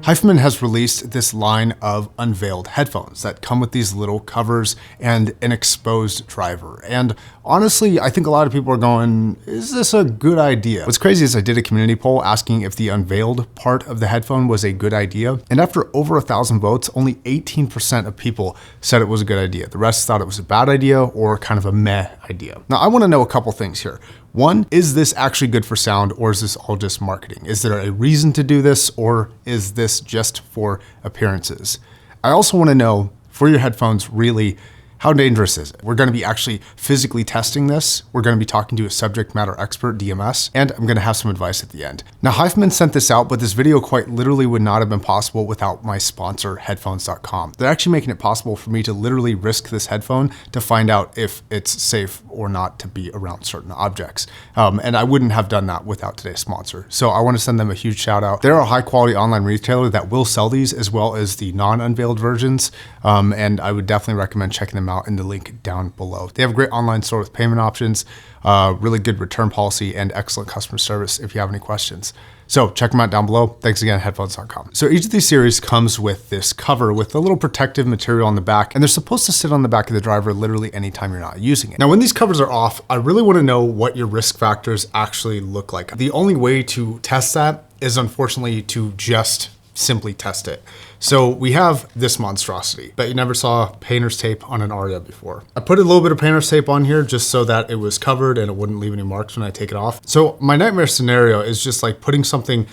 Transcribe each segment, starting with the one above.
Hifiman has released this line of unveiled headphones that come with these little covers and an exposed driver. And honestly, I think a lot of people are going, is this a good idea? What's crazy is I did a community poll asking if the unveiled part of the headphone was a good idea. And after over 1,000 votes, only 18% of people said it was a good idea. The rest thought it was a bad idea or kind of a meh idea. Now, I wanna know a couple things here. One, is this actually good for sound, or is this all just marketing? Is there a reason to do this, or is this just for appearances? I also want to know, for your headphones, really, how dangerous is it? We're going to be actually physically testing this. We're going to be talking to a subject matter expert, DMS, and I'm going to have some advice at the end. Now, Hifiman sent this out, but this video quite literally would not have been possible without my sponsor, headphones.com. They're actually making it possible for me to literally risk this headphone to find out if it's safe or not to be around certain objects. And I wouldn't have done that without today's sponsor. So I want to send them a huge shout out. They're a high quality online retailer that will sell these as well as the non-unveiled versions. And I would definitely recommend checking them out in the link down below. They have a great online store with payment options, really good return policy, and excellent customer service if you have any questions. So check them out down below. Thanks again, headphones.com. So each of these series comes with this cover with a little protective material on the back, and they're supposed to sit on the back of the driver literally anytime you're not using it. Now, when these covers are off, I really want to know what your risk factors actually look like. The only way to test that is unfortunately to just simply test it. So we have this monstrosity, but you never saw painter's tape on an Aria before. I put a little bit of painter's tape on here just so that it was covered and it wouldn't leave any marks when I take it off. So my nightmare scenario is just like putting something,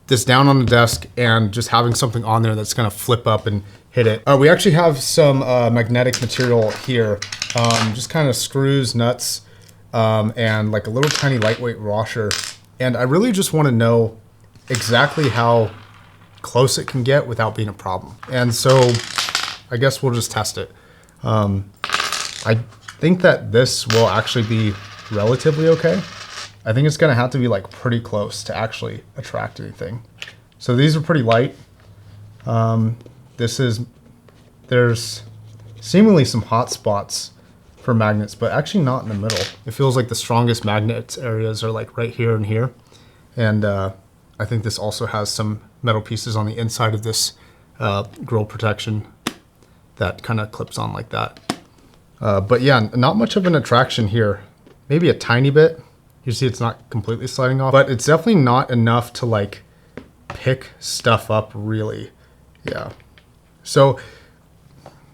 this down on the desk and just having something on there that's gonna flip up and hit it. We actually have some magnetic material here, just kind of screws, nuts, and like a little tiny lightweight washer. And I really just wanna know exactly how close it can get without being a problem. And so I guess we'll just test it. I think that this will actually be relatively okay. I think it's gonna have to be like pretty close to actually attract anything. So these are pretty light. There's seemingly some hot spots for magnets, but actually not in the middle. It feels like the strongest magnets areas are like right here and here. And I think this also has some metal pieces on the inside of this grill protection that kind of clips on like that. But yeah, not much of an attraction here. Maybe a tiny bit. You see it's not completely sliding off, but it's definitely not enough to like pick stuff up really. Yeah. So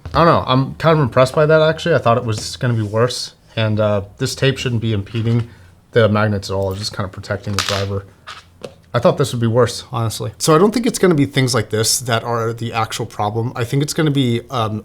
I don't know. I'm kind of impressed by that actually. I thought it was going to be worse. And this tape shouldn't be impeding the magnets at all. It's just kind of protecting the driver. I thought this would be worse, honestly. So I don't think it's gonna be things like this that are the actual problem. I think it's gonna be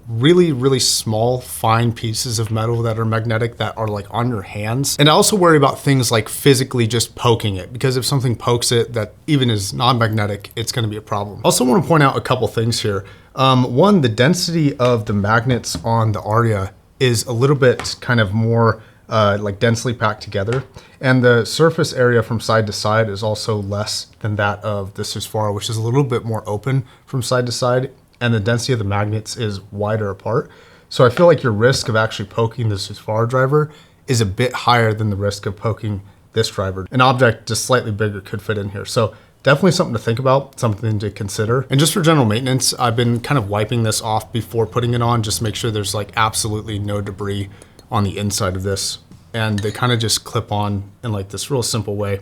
really, really small, fine pieces of metal that are magnetic that are like on your hands. And I also worry about things like physically just poking it, because if something pokes it that even is non-magnetic, it's gonna be a problem. Also wanna point out a couple things here. One, the density of the magnets on the Aria is a little bit kind of more like densely packed together. And the surface area from side to side is also less than that of the Susvara, which is a little bit more open from side to side. And the density of the magnets is wider apart. So I feel like your risk of actually poking the Susvara driver is a bit higher than the risk of poking this driver. An object just slightly bigger could fit in here. So definitely something to think about, something to consider. And just for general maintenance, I've been kind of wiping this off before putting it on, just make sure there's like absolutely no debris on the inside of this. And they kind of just clip on in like this real simple way.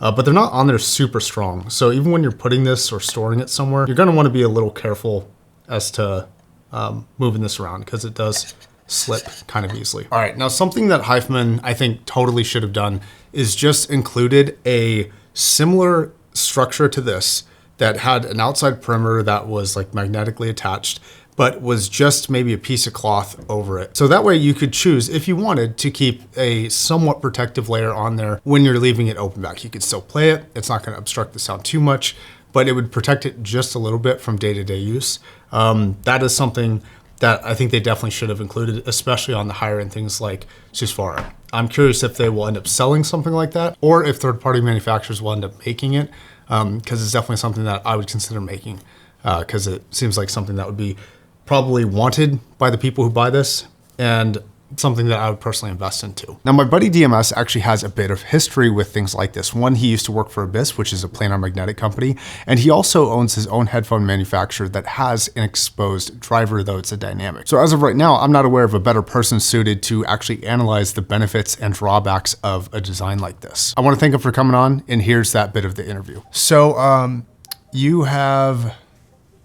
But they're not on there super strong. So even when you're putting this or storing it somewhere, you're gonna wanna be a little careful as to moving this around because it does slip kind of easily. All right, now something that Hifiman I think totally should have done is just included a similar structure to this that had an outside perimeter that was like magnetically attached, but was just maybe a piece of cloth over it. So that way you could choose, if you wanted, to keep a somewhat protective layer on there when you're leaving it open back. You could still play it. It's not gonna obstruct the sound too much, but it would protect it just a little bit from day-to-day use. That is something that I think they definitely should have included, especially on the higher end things like Susvara. I'm curious if they will end up selling something like that, or if third-party manufacturers will end up making it, because it's definitely something that I would consider making, because it seems like something that would be probably wanted by the people who buy this. And something that I would personally invest into. Now, my buddy DMS actually has a bit of history with things like this. One, he used to work for Abyss, which is a planar magnetic company, and he also owns his own headphone manufacturer that has an exposed driver, though it's a dynamic. So as of right now, I'm not aware of a better person suited to actually analyze the benefits and drawbacks of a design like this. I want to thank him for coming on, and here's that bit of the interview. So you have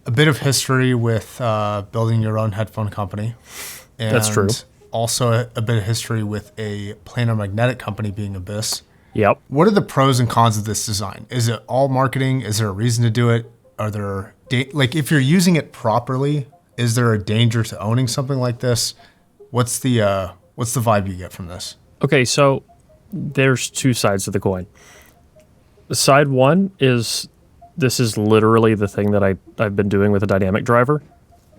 a bit of history with building your own headphone company. And that's true. Also a bit of history with a planar magnetic company being Abyss. Yep. What are the pros and cons of this design? Is it all marketing? Is there a reason to do it? Are there, like if you're using it properly, is there a danger to owning something like this? What's the vibe you get from this? Okay, so there's two sides of the coin. Side one is this is literally the thing that I've been doing with a dynamic driver.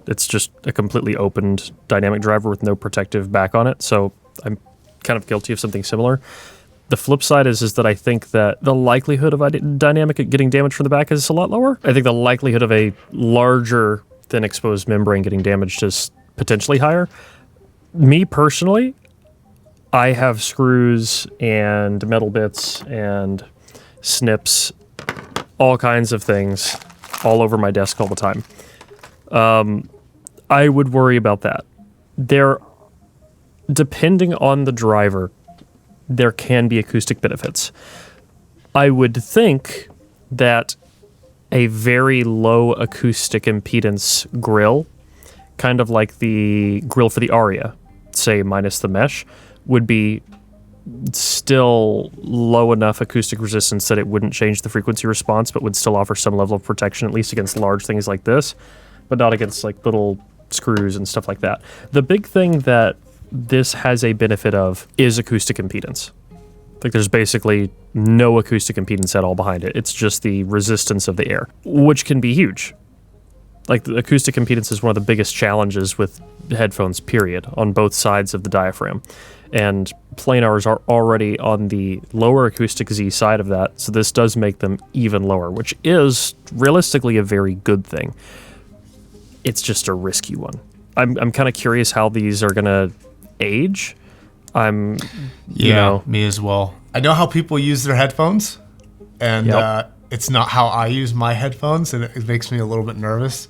It's just a completely opened dynamic driver with no protective back on it. So I'm kind of guilty of something similar. The flip side is that I think that the likelihood of a dynamic getting damaged from the back is a lot lower. I think the likelihood of a larger than exposed membrane getting damaged is potentially higher. Me personally, I have screws and metal bits and snips, all kinds of things all over my desk all the time. I would worry about that. Depending on the driver, there can be acoustic benefits. I would think that a very low acoustic impedance grill, kind of like the grill for the Aria, say minus the mesh, would be still low enough acoustic resistance that it wouldn't change the frequency response, but would still offer some level of protection, at least against large things like this, but not against like little screws and stuff like that. The big thing that this has a benefit of is acoustic impedance. Like there's basically no acoustic impedance at all behind it. It's just the resistance of the air, which can be huge. Like the acoustic impedance is one of the biggest challenges with headphones, period, on both sides of the diaphragm. And planars are already on the lower acoustic Z side of that, so this does make them even lower, which is realistically a very good thing. It's just a risky one. I'm kind of curious how these are gonna age. Me as well. I know how people use their headphones, and it's not how I use my headphones, and it makes me a little bit nervous.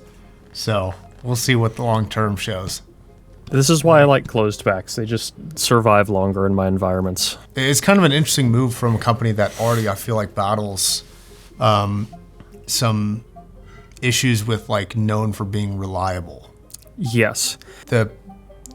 So we'll see what the long term shows. This is why I like closed backs. They just survive longer in my environments. It's kind of an interesting move from a company that already, I feel like, battles some issues with like known for being reliable. Yes. The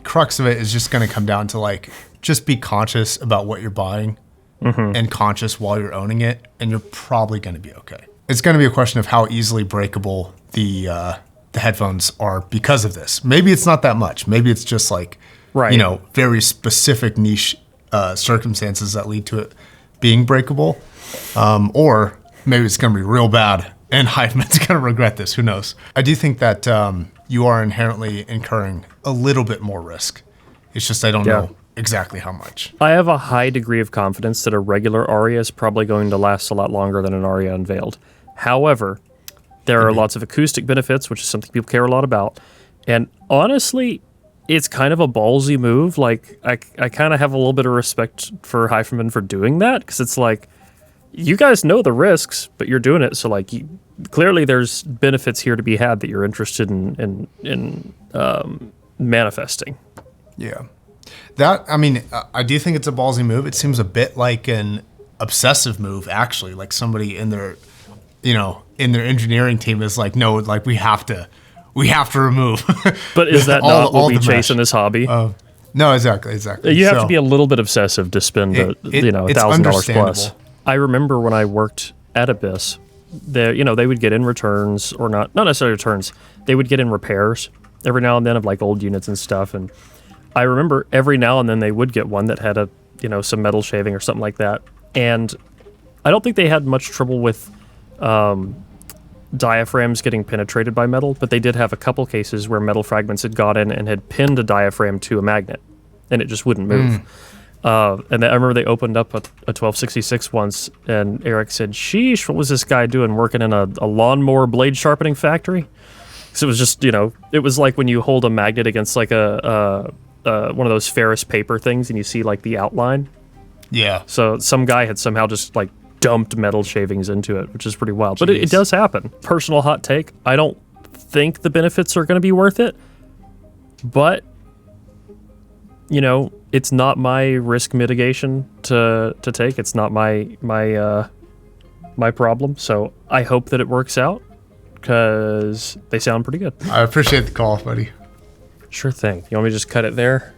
crux of it is just going to come down to like just be conscious about what you're buying and conscious while you're owning it, and you're probably going to be okay. It's going to be a question of how easily breakable the headphones are because of this. Maybe it's not that much. Maybe it's just like, very specific niche circumstances that lead to it being breakable. Or maybe it's going to be real bad and Hifiman's going to regret this. Who knows? I do think that you are inherently incurring a little bit more risk. It's just I don't know exactly how much. I have a high degree of confidence that a regular Aria is probably going to last a lot longer than an Aria Unveiled. However, there are lots of acoustic benefits, which is something people care a lot about. And honestly, it's kind of a ballsy move. Like, I kind of have a little bit of respect for Hifiman for doing that, because it's like, you guys know the risks, but you're doing it. So, like, clearly there's benefits here to be had that you're interested in manifesting. Yeah. I do think it's a ballsy move. It seems a bit like an obsessive move, actually. Like somebody in their engineering team is like, no, like we have to remove. But is that not what we chase in this hobby? No, exactly. You have to be a little bit obsessive to spend $1,000 plus. I remember when I worked at Abyss, they would get in returns, or not necessarily returns. They would get in repairs every now and then of like old units and stuff. And I remember every now and then they would get one that had some metal shaving or something like that. And I don't think they had much trouble with diaphragms getting penetrated by metal, but they did have a couple cases where metal fragments had got in and had pinned a diaphragm to a magnet, and it just wouldn't move. And I remember they opened up a 1266 once, and Eric said, sheesh, what was this guy doing working in a lawnmower blade sharpening factory? So it was just, it was like when you hold a magnet against like a one of those ferrous paper things, and you see like the outline. Yeah. So some guy had somehow just like dumped metal shavings into it, which is pretty wild. But it does happen. Personal hot take: I don't think the benefits are going to be worth it, but you know, it's not my risk mitigation to take. It's not my problem. So I hope that it works out because they sound pretty good. I appreciate the call, buddy. Sure thing. You want me to just cut it there?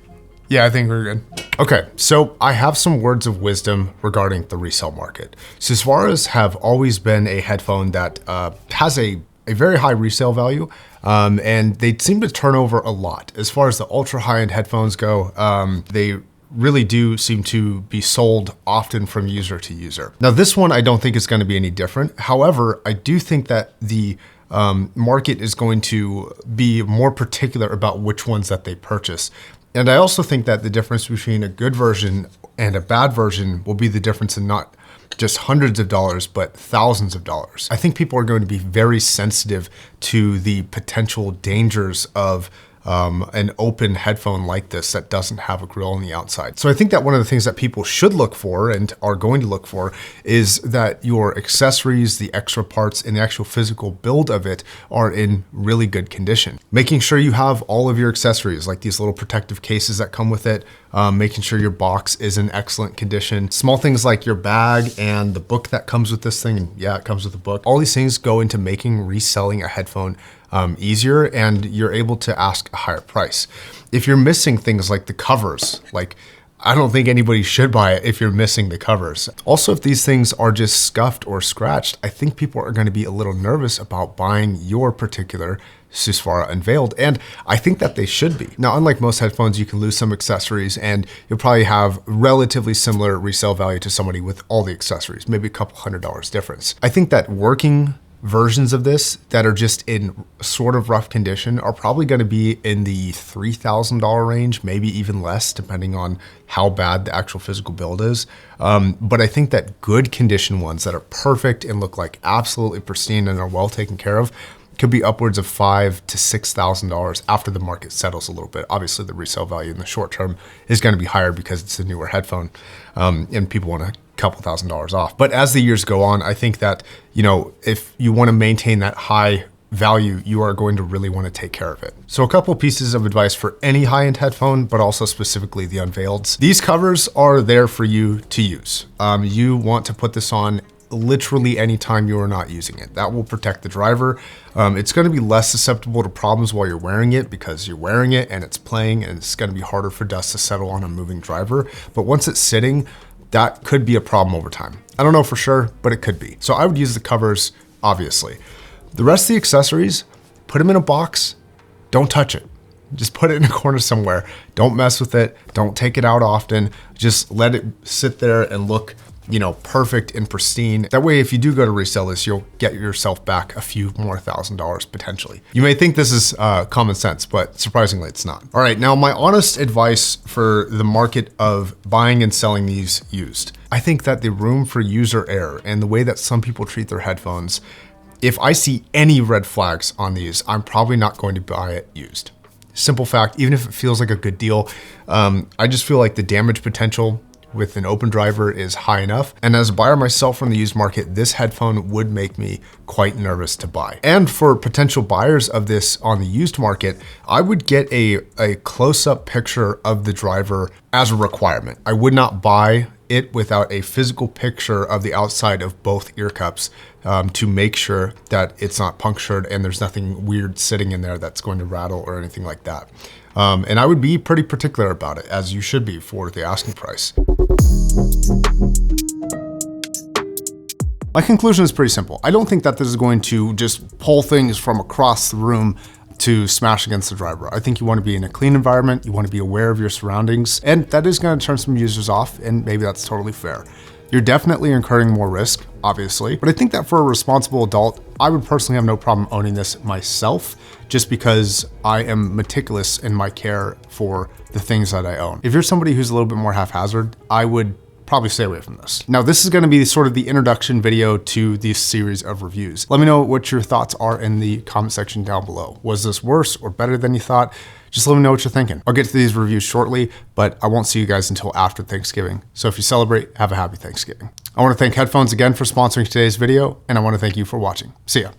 Yeah, I think we're good. Okay, so I have some words of wisdom regarding the resale market. Susvaras have always been a headphone that has a very high resale value, and they seem to turn over a lot. As far as the ultra high-end headphones go, they really do seem to be sold often from user to user. Now, this one I don't think is going to be any different. However, I do think that the market is going to be more particular about which ones that they purchase. And I also think that the difference between a good version and a bad version will be the difference in not just hundreds of dollars, but thousands of dollars. I think people are going to be very sensitive to the potential dangers of an open headphone like this that doesn't have a grill on the outside. So I think that one of the things that people should look for and are going to look for is that your accessories, the extra parts, and the actual physical build of it are in really good condition. Making sure you have all of your accessories, like these little protective cases that come with it, making sure your box is in excellent condition. Small things like your bag and the book that comes with this thing, and yeah, it comes with a book. All these things go into making reselling a headphone easier, and you're able to ask a higher price. If you're missing things like the covers, like I don't think anybody should buy it if you're missing the covers. Also, if these things are just scuffed or scratched, I think people are going to be a little nervous about buying your particular Hifiman Unveiled, and I think that they should be. Now, unlike most headphones, you can lose some accessories and you'll probably have relatively similar resale value to somebody with all the accessories, maybe a couple $100 difference. I think that working versions of this that are just in sort of rough condition are probably going to be in the $3,000 range, maybe even less, depending on how bad the actual physical build is. But I think that good condition ones that are perfect and look like absolutely pristine and are well taken care of could be upwards of $5,000 to $6,000 after the market settles a little bit. Obviously, the resale value in the short term is going to be higher because it's a newer headphone, and people want a couple $1,000s off. But as the years go on, I think that, you know, if you want to maintain that high value, you are going to really want to take care of it. So a couple pieces of advice for any high-end headphone, but also specifically the Unveileds. These covers are there for you to use. You want to put this on literally anytime you are not using it. That will protect the driver. It's going to be less susceptible to problems while you're wearing it because you're wearing it and it's playing, and it's going to be harder for dust to settle on a moving driver. But once it's sitting, that could be a problem over time. I don't know for sure, but it could be. So I would use the covers, obviously. The rest of the accessories, put them in a box, don't touch it. Just put it in a corner somewhere. Don't mess with it. Don't take it out often. Just let it sit there and look, you know, perfect and pristine. That way, if you do go to resell this, you'll get yourself back a few more $1,000s potentially. You may think this is common sense, but surprisingly it's not. All right, now my honest advice for the market of buying and selling these used. I think that the room for user error and the way that some people treat their headphones, if I see any red flags on these, I'm probably not going to buy it used. Simple fact, even if it feels like a good deal, I just feel like the damage potential with an open driver is high enough. And as a buyer myself from the used market, this headphone would make me quite nervous to buy. And for potential buyers of this on the used market, I would get a close-up picture of the driver as a requirement. I would not buy it without a physical picture of the outside of both ear cups to make sure that it's not punctured and there's nothing weird sitting in there that's going to rattle or anything like that. And I would be pretty particular about it, as you should be for the asking price. My conclusion is pretty simple. I don't think that this is going to just pull things from across the room to smash against the driver. I think you want to be in a clean environment. You want to be aware of your surroundings, and that is going to turn some users off, and maybe that's totally fair. You're definitely incurring more risk, obviously, but I think that for a responsible adult, I would personally have no problem owning this myself, just because I am meticulous in my care for the things that I own. If you're somebody who's a little bit more haphazard, I would probably stay away from this. Now, this is gonna be sort of the introduction video to this series of reviews. Let me know what your thoughts are in the comment section down below. Was this worse or better than you thought? Just let me know what you're thinking. I'll get to these reviews shortly, but I won't see you guys until after Thanksgiving. So if you celebrate, have a happy Thanksgiving. I wanna thank Headphones again for sponsoring today's video, and I wanna thank you for watching. See ya.